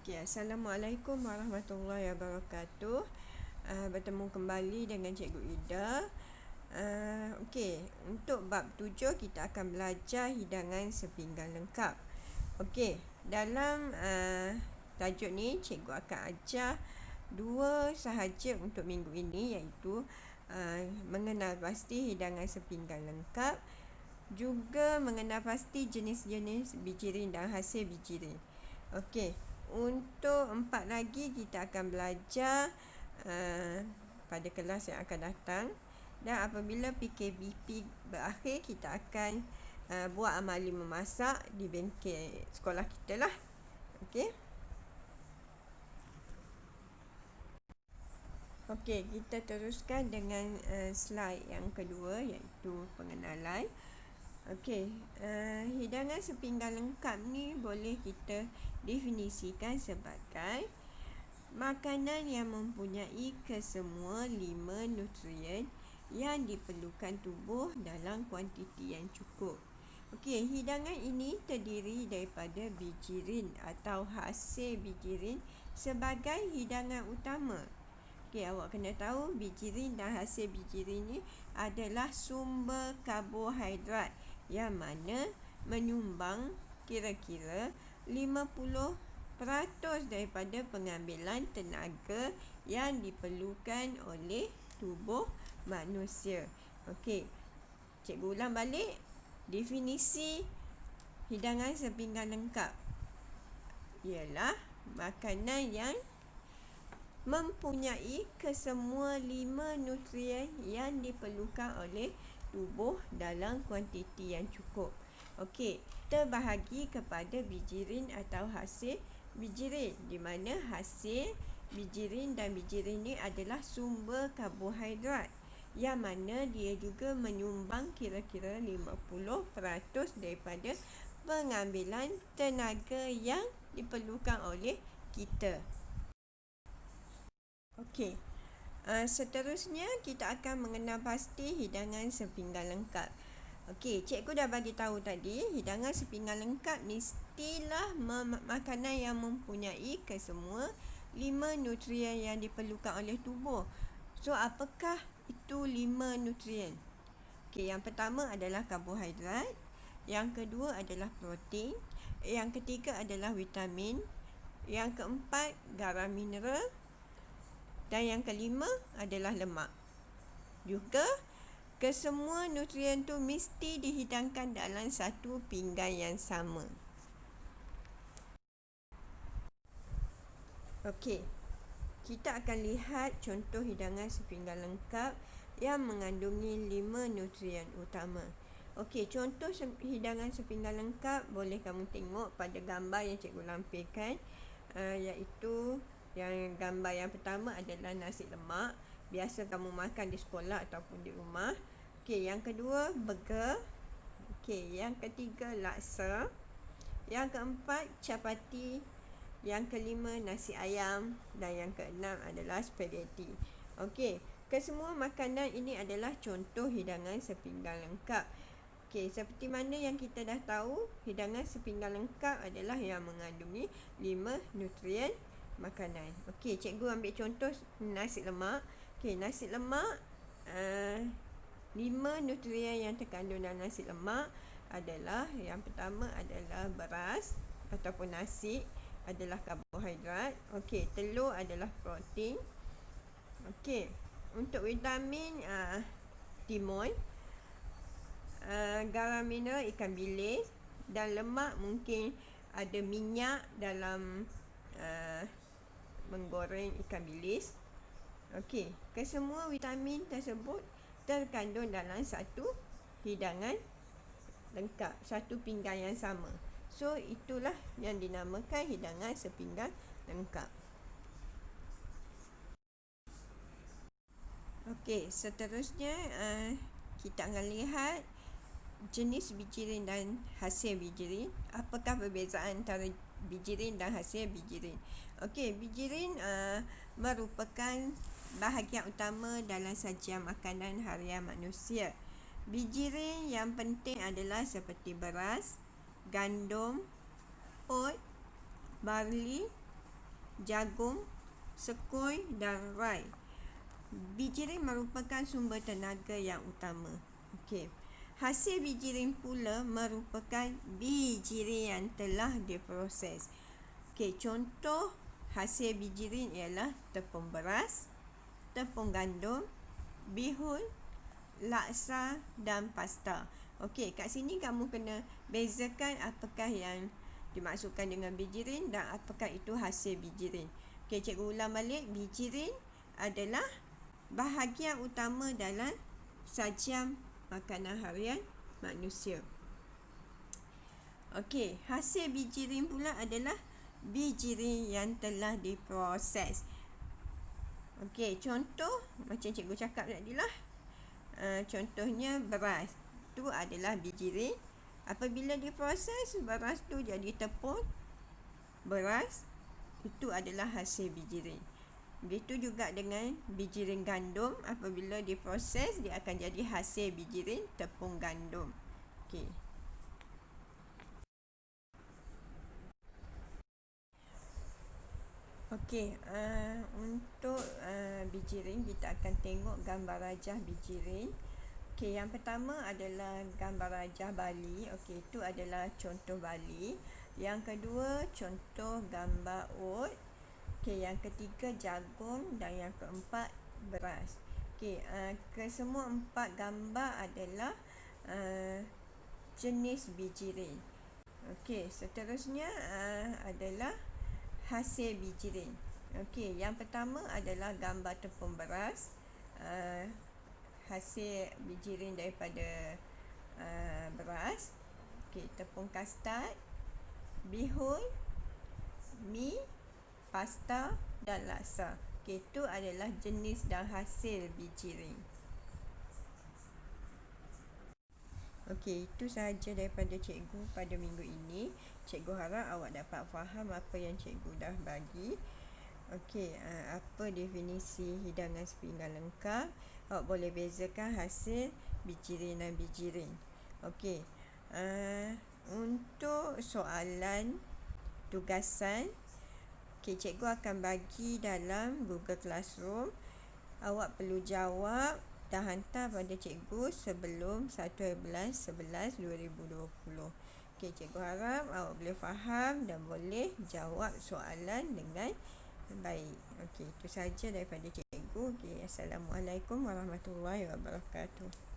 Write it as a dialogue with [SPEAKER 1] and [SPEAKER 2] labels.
[SPEAKER 1] Okay, Assalamualaikum warahmatullahi wabarakatuh. Bertemu kembali dengan Cikgu Ida. Okey, untuk bab 7 kita akan belajar hidangan sepinggan lengkap. Okey, dalam tajuk ni cikgu akan ajar dua sahaja untuk minggu ini, iaitu mengenal pasti hidangan sepinggan lengkap, juga mengenal pasti jenis-jenis bijirin dan hasil bijirin. Okey, untuk 4 lagi kita akan belajar pada kelas yang akan datang. Dan apabila PKBP berakhir, kita akan buat amali memasak di bengkel sekolah kita lah. Okey. Okey, kita teruskan dengan slide yang kedua, iaitu pengenalan. Okey, hidangan sepinggan lengkap ni boleh kita definisikan sebagai makanan yang mempunyai kesemua 5 nutrien yang diperlukan tubuh dalam kuantiti yang cukup. Okey, hidangan ini terdiri daripada bijirin atau hasil bijirin sebagai hidangan utama. Okey, awak kena tahu bijirin dan hasil bijirin ni adalah sumber karbohidrat yang mana menyumbang kira-kira 50% daripada pengambilan tenaga yang diperlukan oleh tubuh manusia. Okey, cikgu ulang balik. Definisi hidangan sepinggan lengkap ialah makanan yang mempunyai kesemua 5 nutrien yang diperlukan oleh tubuh dalam kuantiti yang cukup. Okey, terbahagi kepada bijirin atau hasil bijirin, di mana hasil bijirin dan bijirin ini adalah sumber karbohidrat yang mana dia juga menyumbang kira-kira 50% daripada pengambilan tenaga yang diperlukan oleh kita. Okey, seterusnya kita akan mengenal pasti hidangan sepinggan lengkap. Okey, cikgu dah bagi tahu tadi, hidangan sepinggan lengkap mestilah makanan yang mempunyai kesemua 5 nutrien yang diperlukan oleh tubuh. So, apakah itu 5 nutrien? Okey, yang pertama adalah karbohidrat, yang kedua adalah protein, yang ketiga adalah vitamin, yang keempat garam mineral, dan yang kelima adalah lemak. Juga kesemua nutrien tu mesti dihidangkan dalam satu pinggan yang sama. Okey, kita akan lihat contoh hidangan sepinggan lengkap yang mengandungi 5 nutrien utama. Okey, contoh hidangan sepinggan lengkap boleh kamu tengok pada gambar yang cikgu lampirkan, iaitu yang gambar yang pertama adalah nasi lemak. Biasa kamu makan di sekolah ataupun di rumah. Okey, yang kedua burger. Okey, yang ketiga laksa. Yang keempat chapati. Yang kelima nasi ayam. Dan yang keenam adalah spaghetti. Okey, kesemua makanan ini adalah contoh hidangan sepinggan lengkap. Okey, seperti mana yang kita dah tahu, hidangan sepinggan lengkap adalah yang mengandungi 5 nutrien makanan. Okey, cikgu ambil contoh nasi lemak. Okey, nasi lemak, 5 nutrien yang terkandung dalam nasi lemak adalah, yang pertama adalah beras ataupun nasi adalah karbohidrat. Okey, telur adalah protein. Okey, untuk vitamin timun, garam mineral ikan bilis, dan lemak mungkin ada minyak dalam menggoreng ikan bilis. Okey, kesemua vitamin tersebut terkandung dalam satu hidangan lengkap, satu pinggan yang sama. So, itulah yang dinamakan hidangan sepinggan lengkap. Okey, seterusnya kita akan lihat jenis bijirin dan hasil bijirin. Apakah perbezaan antara bijirin dan hasil bijirin? Okey, bijirin merupakan bahagian utama dalam sajian makanan harian manusia. Bijirin yang penting adalah seperti beras, gandum, oat, barley, jagung, sekoi dan rai. Bijirin merupakan sumber tenaga yang utama. Okey. Hasil bijirin pula merupakan bijirin yang telah diproses. Okey, contoh hasil bijirin ialah tepung beras, tepung gandum, bihun, laksa dan pasta. Okey, kat sini kamu kena bezakan apakah yang dimaksudkan dengan bijirin dan apakah itu hasil bijirin. Okey, cikgu ulang balik. Bijirin adalah bahagian utama dalam sajian makanan harian manusia. Okey, hasil bijirin pula adalah bijirin yang telah diproses. Okey, contoh macam cikgu cakap tadi lah. Contohnya beras. Itu adalah bijirin. Apabila diproses, beras tu jadi tepung beras. Itu adalah hasil bijirin. Begitu juga dengan bijirin gandum. Apabila diproses, dia akan jadi hasil bijirin tepung gandum. Okey. Okey, untuk bijirin kita akan tengok gambar rajah bijirin. Okey, yang pertama adalah gambar rajah Bali. Okey, itu adalah contoh Bali. Yang kedua, contoh gambar oat. Okey, yang ketiga jagung dan yang keempat beras. Okey, kesemua empat gambar adalah jenis bijirin. Okey, seterusnya adalah hasil bijirin. Okey, yang pertama adalah gambar tepung beras. Hasil bijirin daripada beras. Okey, tepung kastad, bihun, mi, pasta dan laksa. Okey, itu adalah jenis dan hasil bijirin. Okey, itu sahaja daripada cikgu pada minggu ini. Cikgu harap awak dapat faham apa yang cikgu dah bagi. Okey, apa definisi hidangan sepinggan lengkap. Awak boleh bezakan hasil bijirin dan bijirin. Okey, untuk soalan tugasan, okey, cikgu akan bagi dalam Google Classroom. Awak perlu jawab dan hantar pada cikgu sebelum 1/11/2020. Okey, cikgu harap awak boleh faham dan boleh jawab soalan dengan baik. Okey, itu sahaja daripada cikgu. Okey, Assalamualaikum warahmatullahi wabarakatuh.